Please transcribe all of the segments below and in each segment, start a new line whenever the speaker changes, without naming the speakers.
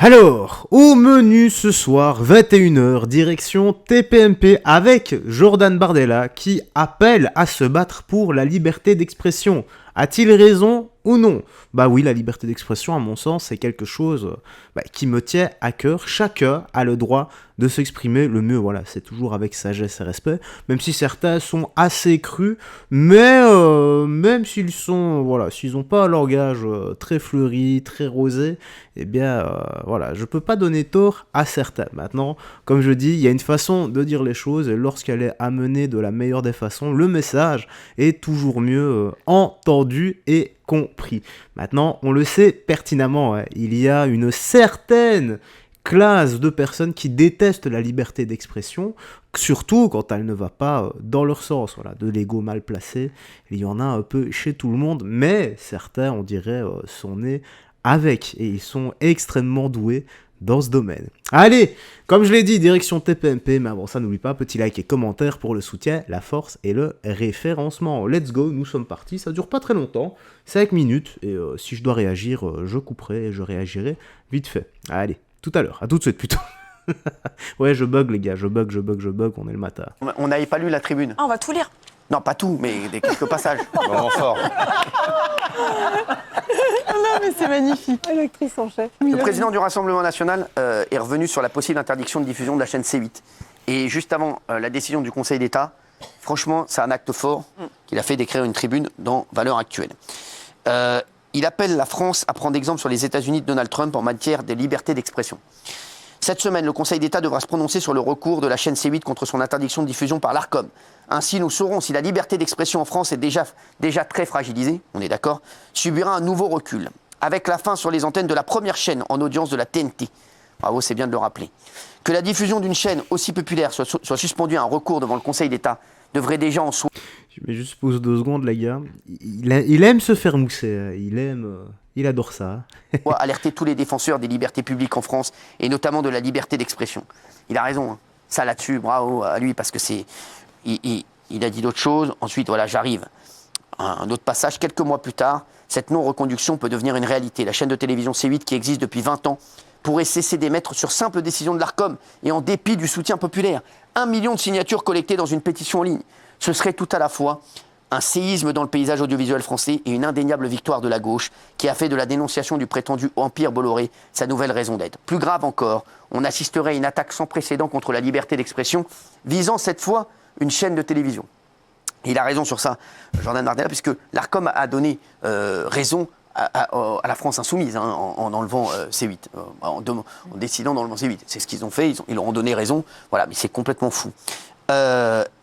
Alors, au menu ce soir, 21h, direction TPMP avec Jordan Bardella qui appelle à se battre pour la liberté d'expression. A-t-il raison ou non? Bah oui, la liberté d'expression, à mon sens, c'est quelque chose qui me tient à cœur. Chacun a le droit de s'exprimer le mieux, voilà, c'est toujours avec sagesse et respect, même si certains sont assez crus, mais même s'ils sont, voilà, s'ils n'ont pas un langage très fleuri, très rosé, eh bien, voilà, je peux pas donner tort à certains. Maintenant, comme je dis, il y a une façon de dire les choses, et lorsqu'elle est amenée de la meilleure des façons, le message est toujours mieux entendu et compris. Maintenant, on le sait pertinemment, hein, il y a une certaine classe de personnes qui détestent la liberté d'expression, surtout quand elle ne va pas dans leur sens, voilà, de l'ego mal placé. Il y en a un peu chez tout le monde, mais certains, on dirait, sont nés avec, et ils sont extrêmement doués dans ce domaine. Allez, comme je l'ai dit, direction TPMP, mais avant ça, n'oublie pas, petit like et commentaire pour le soutien, la force et le référencement. Let's go, nous sommes partis, ça dure pas très longtemps, 5 minutes, et si je dois réagir, je couperai et je réagirai vite fait. Allez, tout à l'heure, à tout de suite plutôt. Ouais, je bug les gars, je bug, on est le matin.
On n'avait pas lu la tribune.
Ah, on va tout lire.
Non, pas tout, mais quelques passages.
Moment fort.
Non, mais c'est magnifique.
L'actrice en chef.
Le président du Rassemblement national est revenu sur la possible interdiction de diffusion de la chaîne C8. Et juste avant la décision du Conseil d'État, franchement, c'est un acte fort qu'il a fait d'écrire une tribune dans Valeurs Actuelles. Il appelle la France à prendre exemple sur les États-Unis de Donald Trump en matière de liberté d'expression. Cette semaine, le Conseil d'État devra se prononcer sur le recours de la chaîne C8 contre son interdiction de diffusion par l'Arcom. Ainsi, nous saurons si la liberté d'expression en France est déjà très fragilisée, on est d'accord, subira un nouveau recul, avec la fin sur les antennes de la première chaîne en audience de la TNT. Bravo, c'est bien de le rappeler. Que la diffusion d'une chaîne aussi populaire soit suspendue à un recours devant le Conseil d'État devrait déjà en soi...
Mais juste pause 2 secondes, les gars. Il aime se faire mousser, il adore ça.
alerter tous les défenseurs des libertés publiques en France, et notamment de la liberté d'expression. Il a raison, hein. Ça là-dessus, bravo à lui, parce que c'est... Il a dit d'autres choses. Ensuite, voilà, j'arrive. Un autre passage, quelques mois plus tard, cette non-reconduction peut devenir une réalité. La chaîne de télévision C8, qui existe depuis 20 ans, pourrait cesser d'émettre sur simple décision de l'Arcom, et en dépit du soutien populaire. 1 million de signatures collectées dans une pétition en ligne. Ce serait tout à la fois un séisme dans le paysage audiovisuel français et une indéniable victoire de la gauche qui a fait de la dénonciation du prétendu empire Bolloré sa nouvelle raison d'être. Plus grave encore, on assisterait à une attaque sans précédent contre la liberté d'expression, visant cette fois une chaîne de télévision. Et il a raison sur ça, Jordan Bardella, puisque l'Arcom a donné raison à la France insoumise, hein, en enlevant C8, en décidant d'enlever C8. C'est ce qu'ils ont fait, ils leur ont donné raison, voilà, mais c'est complètement fou.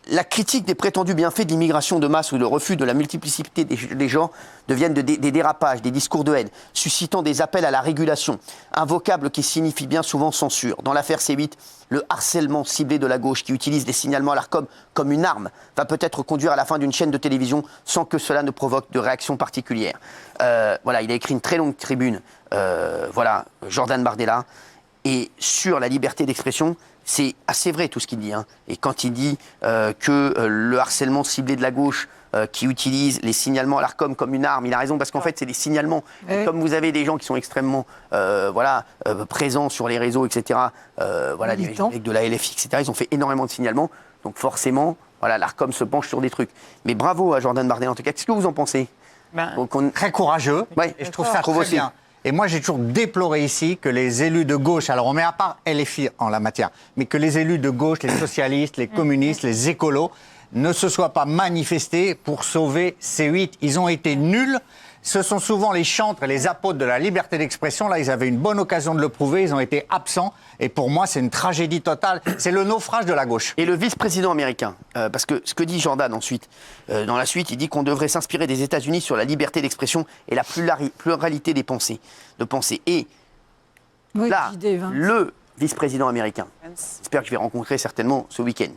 La critique des prétendus bienfaits de l'immigration de masse ou le refus de la multiplicité des genres deviennent des dérapages, des discours de haine, suscitant des appels à la régulation, un vocable qui signifie bien souvent censure. Dans l'affaire C8, le harcèlement ciblé de la gauche qui utilise les signalements à l'Arcom comme une arme va peut-être conduire à la fin d'une chaîne de télévision sans que cela ne provoque de réaction particulière. Voilà, il a écrit une très longue tribune, voilà, Jordan Bardella, et sur la liberté d'expression, c'est assez vrai tout ce qu'il dit, hein. Et quand il dit que le harcèlement ciblé de la gauche qui utilise les signalements à l'Arcom comme une arme, il a raison parce qu'en fait c'est des signalements. Et comme vous avez des gens qui sont extrêmement présents sur les réseaux, etc., voilà, des mecs de la LFI, etc., ils ont fait énormément de signalements. Donc forcément, voilà, l'Arcom se penche sur des trucs. Mais bravo à Jordan Bardella en tout cas. Qu'est-ce que vous en pensez?
Très courageux,
ouais,
et je trouve ça très bien. Et moi, j'ai toujours déploré ici que les élus de gauche, alors on met à part LFI en la matière, mais que les élus de gauche, les socialistes, les communistes, les écolos, ne se soient pas manifestés pour sauver C8. Ils ont été nuls. Ce sont souvent les chantres et les apôtres de la liberté d'expression. Là, ils avaient une bonne occasion de le prouver. Ils ont été absents. Et pour moi, c'est une tragédie totale. C'est le naufrage de la gauche.
Et le vice-président américain, parce que ce que dit Jordan ensuite, dans la suite, il dit qu'on devrait s'inspirer des États-Unis sur la liberté d'expression et la pluralité des pensées. Et oui, là, le vice-président américain, j'espère que je vais rencontrer certainement ce week-end,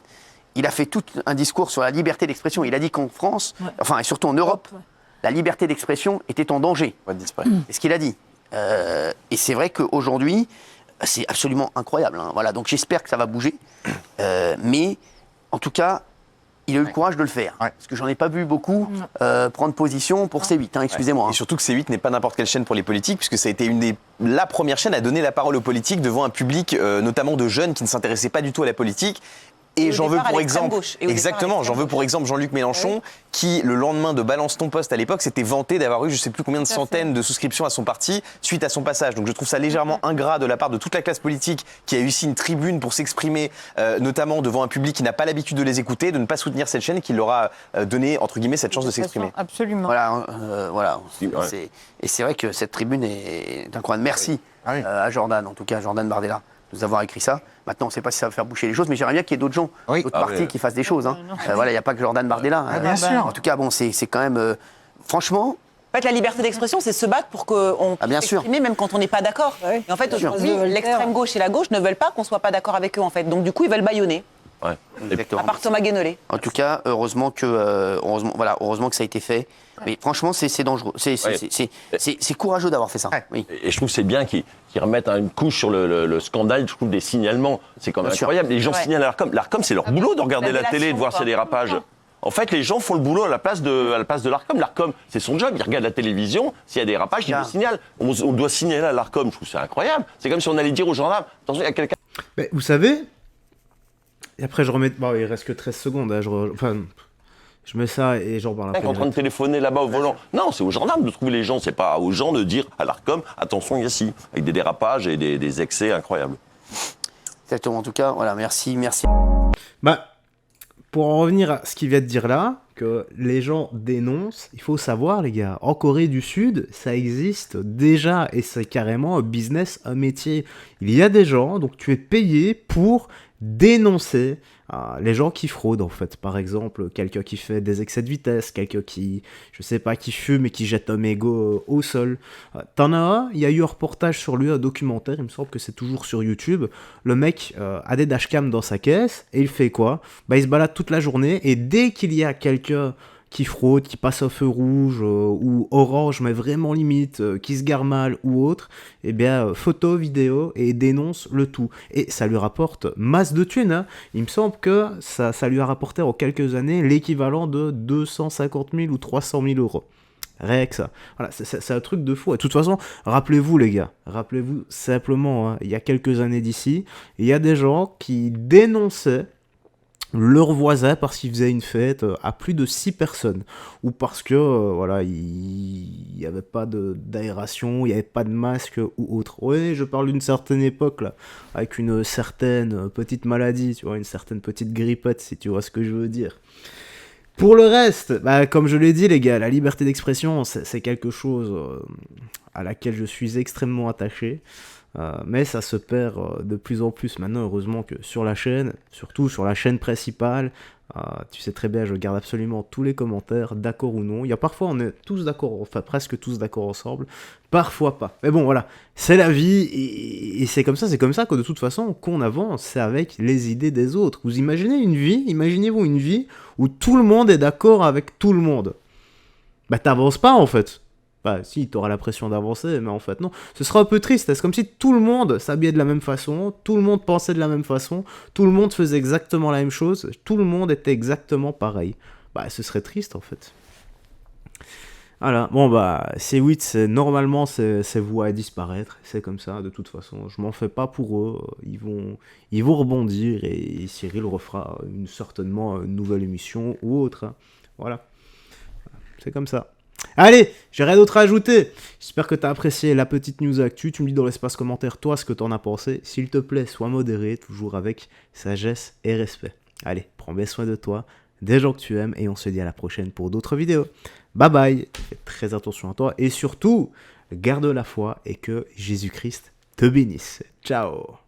il a fait tout un discours sur la liberté d'expression. Il a dit qu'en France, enfin et surtout en Europe, la liberté d'expression était en danger. C'est ce qu'il a dit. Et c'est vrai qu'aujourd'hui, c'est absolument incroyable, hein. Voilà, donc j'espère que ça va bouger. Mais en tout cas, il a eu le courage de le faire.
Ouais.
Parce que j'en ai pas vu beaucoup prendre position pour C8, hein, excusez-moi.
Et surtout que C8 n'est pas n'importe quelle chaîne pour les politiques, puisque ça a été la première chaîne à donner la parole aux politiques devant un public, notamment de jeunes qui ne s'intéressaient pas du tout à la politique. Et
au
j'en veux
départ, à
pour
l'extrême
exemple,
gauche. Et au départ, à
exactement,
l'extrême
j'en veux
gauche.
pour exemple Jean-Luc Mélenchon, qui le lendemain de Balance ton poste à l'époque s'était vanté d'avoir eu je sais plus combien de
Tout à
centaines de souscriptions à son parti suite à son passage. Donc je trouve ça légèrement ingrat de la part de toute la classe politique qui a eu ici une tribune pour s'exprimer, notamment devant un public qui n'a pas l'habitude de les écouter, de ne pas soutenir cette chaîne qui leur a donné entre guillemets cette chance de s'exprimer.
Absolument.
Voilà, voilà.
Ouais.
Et c'est vrai que cette tribune est incroyable. Merci
Ah oui.
à Jordan, en tout cas à Jordan Bardella, de nous avoir écrit ça. Maintenant, on ne sait pas si ça va faire boucher les choses, mais j'aimerais bien qu'il y ait d'autres gens,
Oui.
d'autres
Ah
partis
oui.
qui fassent des choses. Hein. Voilà, il n'y a pas que Jordan Bardella.
Ah, bien sûr.
En tout cas, bon, c'est quand même... franchement,
En fait, la liberté d'expression, c'est se battre pour qu'on
Ah, bien
puisse
sûr.
s'exprimer même quand on n'est pas d'accord. Et en fait,
sûr.
aujourd'hui, l'extrême gauche et la gauche ne veulent pas qu'on soit pas d'accord avec eux, en fait. Donc, du coup, ils veulent bâillonner.
Ouais.
exactement.
À part Thomas Guénolé.
En tout cas, heureusement que ça a été fait. Mais franchement, c'est dangereux. C'est courageux d'avoir fait ça.
Ouais.
Oui.
Et je trouve que c'est bien qu'ils remettent une couche sur le scandale, je trouve, des signalements. C'est quand même
Bien sûr.
incroyable. Les gens
Ouais.
signalent à l'ARCOM. L'ARCOM, c'est leur
Ah oui.
boulot de regarder
La
la télé et de voir
délation,
s'il y a des
quoi.
rapages. En fait, les gens font le boulot à la place de l'ARCOM. L'ARCOM, c'est son job. Il regarde la télévision. S'il y a des rapages, il
Bien.
le signale. On doit signaler à l'ARCOM. Je trouve que c'est incroyable. C'est comme si on allait dire aux gendarmes, attention, il y a quelqu'un.
Mais vous savez, et après je remets. Bon, il reste que 13 secondes. Hein, je mets ça et j'en parle
qui est en train de téléphoner là-bas au volant. Non, c'est aux gendarmes de trouver les gens. C'est pas aux gens de dire à l'ARCOM, attention, il y a ci, avec des dérapages et des excès incroyables.
Exactement. En tout cas, voilà, merci.
Bah, pour en revenir à ce qu'il vient de dire là, que les gens dénoncent, il faut savoir, les gars, en Corée du Sud, ça existe déjà et c'est carrément un business, un métier. Il y a des gens, donc tu es payé pour dénoncer les gens qui fraudent, en fait. Par exemple, quelqu'un qui fait des excès de vitesse, quelqu'un qui, je sais pas, qui fume et qui jette un mégot au sol. T'en as un, il y a eu un reportage sur lui, un documentaire, il me semble que c'est toujours sur YouTube. Le mec a des dashcams dans sa caisse et il fait quoi? Bah, il se balade toute la journée et dès qu'il y a quelqu'un qui fraude, qui passe au feu rouge ou orange, mais vraiment limite, qui se gare mal ou autre, eh bien, photo, vidéo, et dénonce le tout. Et ça lui rapporte masse de thunes. Hein. Il me semble que ça lui a rapporté en quelques années l'équivalent de 250 000 ou 300 000 euros. Rien que ça. Voilà, c'est un truc de fou. Et de toute façon, rappelez-vous les gars, rappelez-vous simplement, hein, il y a quelques années d'ici, il y a des gens qui dénonçaient leur voisin parce qu'il faisait une fête à plus de 6 personnes ou parce que voilà, il n'y avait pas d'aération, il n'y avait pas de masque ou autre. Oui, je parle d'une certaine époque là, avec une certaine petite maladie, tu vois, une certaine petite grippette si tu vois ce que je veux dire. Pour le reste, bah, comme je l'ai dit les gars, la liberté d'expression c'est quelque chose à laquelle je suis extrêmement attaché. Mais ça se perd de plus en plus maintenant, heureusement que sur la chaîne, surtout sur la chaîne principale, tu sais très bien, je garde absolument tous les commentaires, d'accord ou non. Il y a parfois on est tous d'accord, enfin presque tous d'accord ensemble, parfois pas. Mais bon voilà, c'est la vie et c'est comme ça que de toute façon qu'on avance, c'est avec les idées des autres. Vous imaginez-vous une vie où tout le monde est d'accord avec tout le monde. Bah t'avances pas en fait. Bah si, t'auras la pression d'avancer, mais en fait non. Ce sera un peu triste, c'est comme si tout le monde s'habillait de la même façon, tout le monde pensait de la même façon, tout le monde faisait exactement la même chose, tout le monde était exactement pareil. Bah ce serait triste en fait. Voilà, bon bah C8, normalement c'est voué à disparaître, c'est comme ça de toute façon, je m'en fais pas pour eux, ils vont rebondir et Cyril refera certainement une nouvelle émission ou autre, hein. Voilà, c'est comme ça. Allez, j'ai rien d'autre à ajouter. J'espère que t'as apprécié la petite news actu. Tu me dis dans l'espace commentaire, toi, ce que t'en as pensé. S'il te plaît, sois modéré, toujours avec sagesse et respect. Allez, prends bien soin de toi, des gens que tu aimes, et on se dit à la prochaine pour d'autres vidéos. Bye bye, fais très attention à toi, et surtout, garde la foi et que Jésus-Christ te bénisse. Ciao.